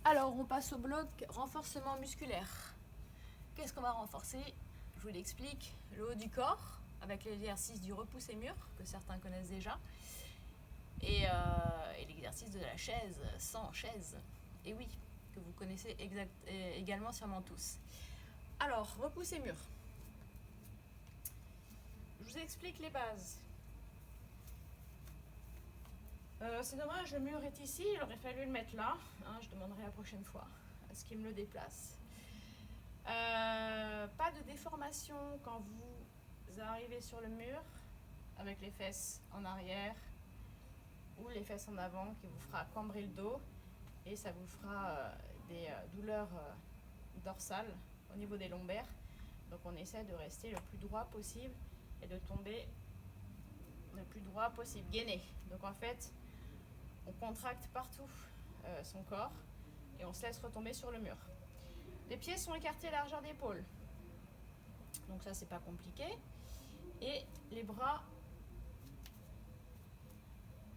Alors, on passe au bloc renforcement musculaire. Qu'est-ce qu'on va renforcer? Je vous l'explique. Le haut du corps, avec l'exercice du repoussé-mur, que certains connaissent déjà, et l'exercice de la chaise, sans chaise. Et oui, que vous connaissez également sûrement tous. Alors, repoussé-mur. Je vous explique les bases. C'est dommage, le mur est ici, il aurait fallu le mettre là. Je demanderai la prochaine fois à ce qu'il me le déplace. Pas de déformation quand vous arrivez sur le mur avec les fesses en arrière ou les fesses en avant qui vous fera cambrer le dos et ça vous fera des douleurs dorsales au niveau des lombaires. Donc on essaie de rester le plus droit possible et de tomber le plus droit possible, gainé. Donc en fait, on contracte partout son corps et on se laisse retomber sur le mur. Les pieds sont écartés à largeur d'épaule. Donc ça, c'est pas compliqué. Et les bras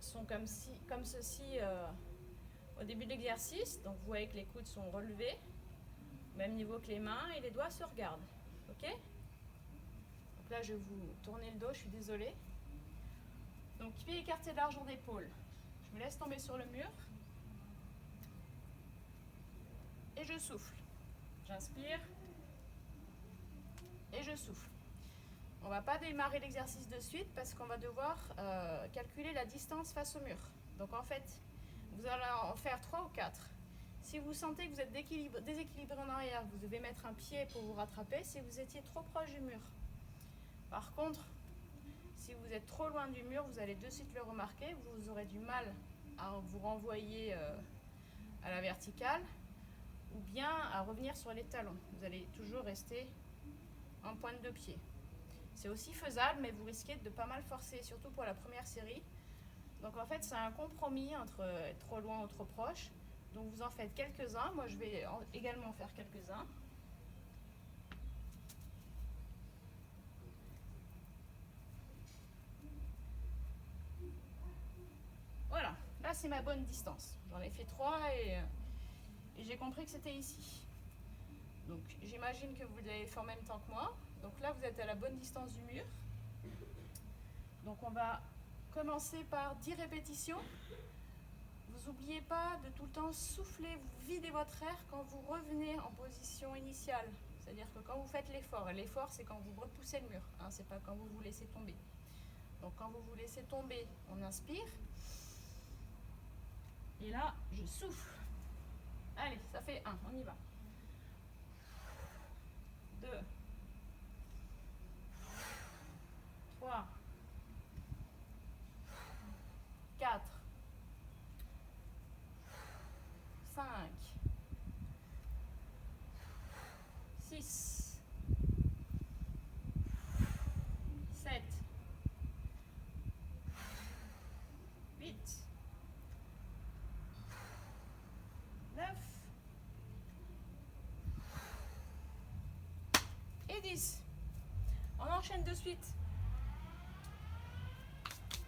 sont comme ceci au début de l'exercice. Donc vous voyez que les coudes sont relevés, au même niveau que les mains, et les doigts se regardent. Ok? Donc là, je vais vous tourner le dos, je suis désolée. Donc pieds écartés à largeur d'épaule. Je me laisse tomber sur le mur. Et je souffle. J'inspire. Et je souffle. On ne va pas démarrer l'exercice de suite parce qu'on va devoir calculer la distance face au mur. Donc en fait, vous allez en faire 3 ou 4. Si vous sentez que vous êtes déséquilibré en arrière, vous devez mettre un pied pour vous rattraper si vous étiez trop proche du mur. Par contre, si vous êtes trop loin du mur, vous allez de suite le remarquer, vous aurez du mal à vous renvoyer à la verticale ou bien à revenir sur les talons. Vous allez toujours rester en pointe de pied. C'est aussi faisable, mais vous risquez de pas mal forcer, surtout pour la première série. Donc en fait, c'est un compromis entre être trop loin ou trop proche. Donc vous en faites quelques-uns. Moi, je vais également en faire quelques-uns. Voilà, là c'est ma bonne distance. J'en ai fait 3 et j'ai compris que c'était ici. Donc j'imagine que vous l'avez fait en même temps que moi. Donc là, vous êtes à la bonne distance du mur. Donc on va commencer par 10 répétitions. Vous n'oubliez pas de tout le temps souffler, vous videz votre air quand vous revenez en position initiale. C'est-à-dire que quand vous faites l'effort, et l'effort c'est quand vous repoussez le mur, c'est pas quand vous vous laissez tomber. Donc quand vous vous laissez tomber, on inspire. Et là, je souffle. Allez, ça fait 1, on y va. 2, 3, 4, 5, 6, 7, 8, 9 et 10. On enchaîne de suite.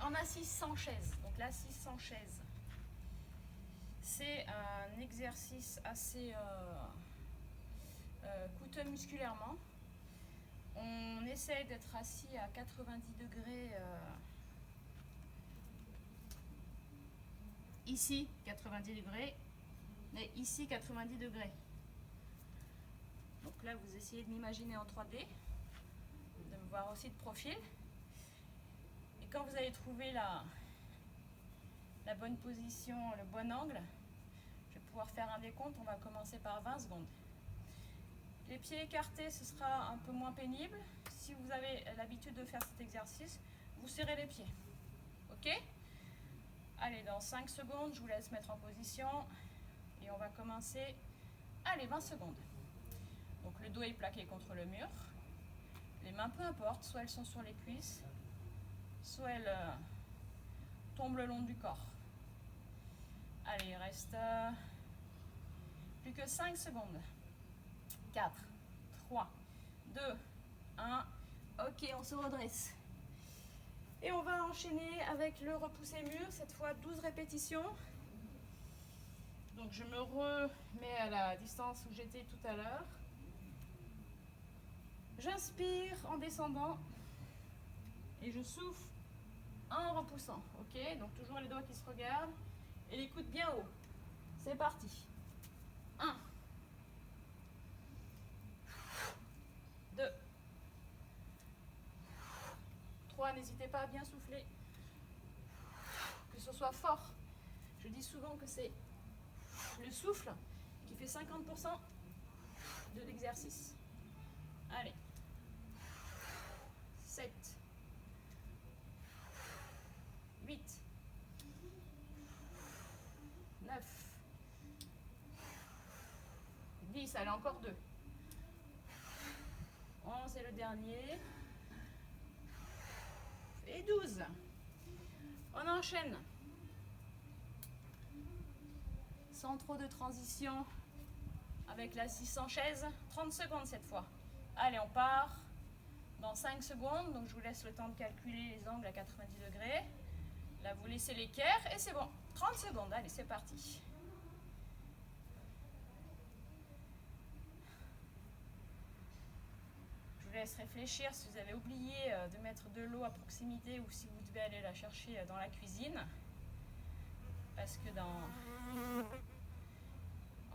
En assise sans chaise. Donc l'assise sans chaise, c'est un exercice assez coûteux musculairement. On essaye d'être assis à 90 degrés. Ici, 90 degrés. Et ici, 90 degrés. Donc là, vous essayez de m'imaginer en 3D, de me voir aussi de profil. Et quand vous allez trouver la bonne position, le bon angle, je vais pouvoir faire un décompte. On va commencer par 20 secondes. Les pieds écartés, ce sera un peu moins pénible. Si vous avez l'habitude de faire cet exercice, vous serrez les pieds. Ok? Allez, dans 5 secondes, je vous laisse mettre en position. Et on va commencer. Allez, 20 secondes. Donc le dos est plaqué contre le mur. Les mains, peu importe, soit elles sont sur les cuisses, soit elles tombent le long du corps. Allez, il reste plus que 5 secondes. 4, 3, 2, 1. Ok, on se redresse. Et on va enchaîner avec le repoussé mur, cette fois 12 répétitions. Donc je me remets à la distance où j'étais tout à l'heure. J'inspire en descendant et je souffle en repoussant. Ok, donc toujours les doigts qui se regardent et les coudes bien haut. C'est parti. 1, 2, 3, n'hésitez pas à bien souffler. Que ce soit fort. Je dis souvent que c'est le souffle qui fait 50% de l'exercice. Allez. 7, 8, 9, 10, allez encore 2. 11 et le dernier. Et 12. On enchaîne. Sans trop de transition avec la 600 chaise. 30 secondes cette fois. Allez, on part dans 5 secondes. Donc je vous laisse le temps de calculer les angles à 90 degrés. Là, vous laissez l'équerre et c'est bon. 30 secondes. Allez, c'est parti. Je vous laisse réfléchir si vous avez oublié de mettre de l'eau à proximité ou si vous devez aller la chercher dans la cuisine. Parce que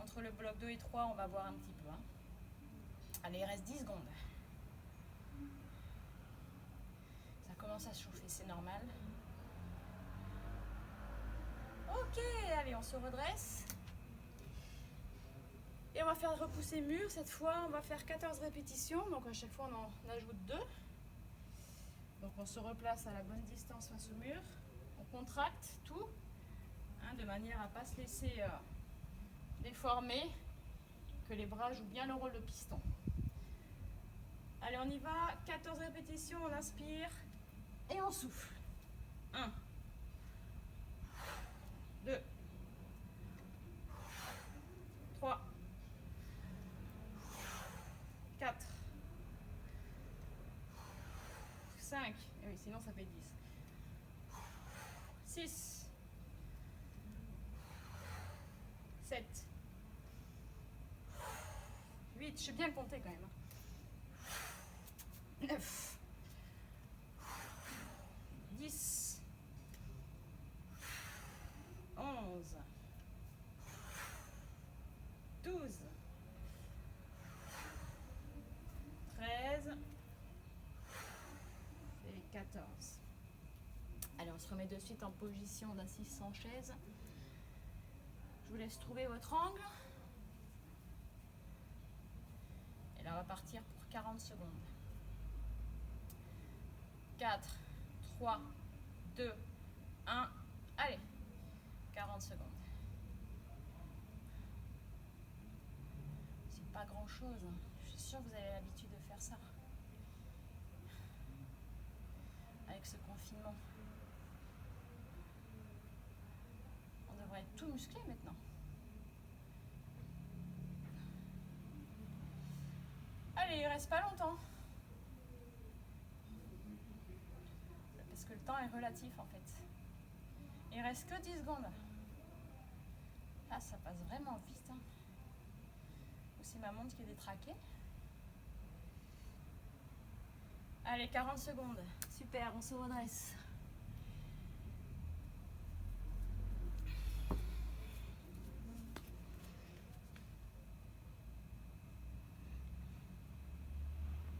entre le bloc 2 et 3, on va boire un petit peu. Hein. Allez, il reste 10 secondes. Ça commence à se chauffer, c'est normal. Ok, allez, on se redresse. Et on va faire repousser mur. Cette fois, on va faire 14 répétitions. Donc à chaque fois, on en ajoute 2. Donc on se replace à la bonne distance face au mur. On contracte tout, hein, de manière à ne pas se laisser déformer, que les bras jouent bien le rôle de piston. Allez, on y va. 14 répétitions, on inspire et on souffle. 1, 2, 3, 4, 5, et oui, sinon ça fait 10. 6, 7, 8, je sais bien compter quand même. 9, 10, 11, 12, 13 et 14. Allez, on se remet de suite en position d'assise sans chaise. Je vous laisse trouver votre angle. Et là, on va partir pour 40 secondes. 4, 3, 2, 1. Allez, 40 secondes. C'est pas grand chose. Je suis sûre que vous avez l'habitude de faire ça. Avec ce confinement. On devrait être tout musclé maintenant. Allez, il reste pas longtemps. Parce que le temps est relatif en fait. Il reste que 10 secondes. Là, ça passe vraiment vite. Hein. Ou c'est ma montre qui est détraquée. Allez, 40 secondes. Super, on se redresse.